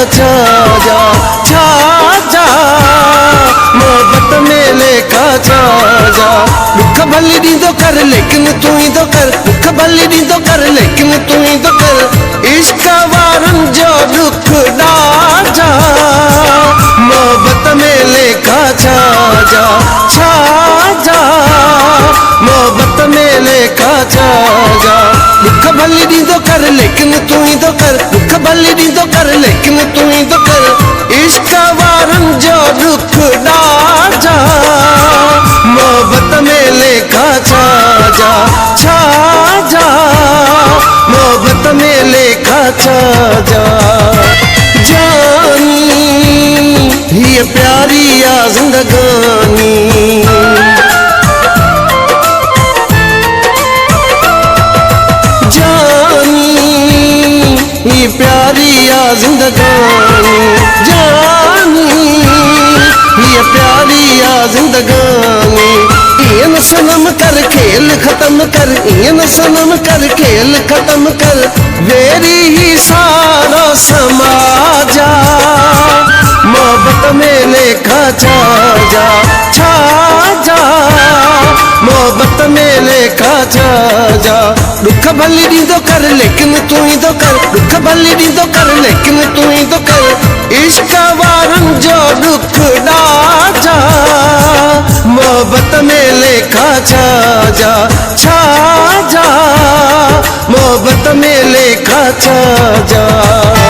छा जा मोहब्बत में लेखा छा जा। दुख भली ॾींदो कर लेकिन तू ही तो कर, दुख भली ॾींदो कर लेकिन तू ही तो कर। इश्क वारनि जो दुख ॾाजा मोहब्बत में लेखा छा जा मोहब्बत में लेखा छा जा। दुख भली ॾींदो कर लेकिन तू ही तो कर, दुख भली ॾींदो कर लेकिन तू ही तो कर। इश्क वारनि जो दुख ॾाजा मोहब्बत में लेखा छा जा मोहब्बत में लेखा छा जा। जानी ये प्यारी या जिंदगानी प्यारी या जिंदगानी जानी ये प्यारी या जिंदगानी। इन सनम कर खेल खत्म कर, इन सनम कर खेल खत्म कर। वेरी ही सारा समाजा मोहब्बत में लेखा छा जा मोहब्बत में लेखा छा जा। दुख भली ॾींदो कर लेकिन तू ही तो कर, दुख भली ॾींदो कर लेकिन तू ही तो कर। इश्क वारनि जो दुख ॾाजा मोहब्बत में लेखा छा जा मोहब्बत में लेखा छा जा।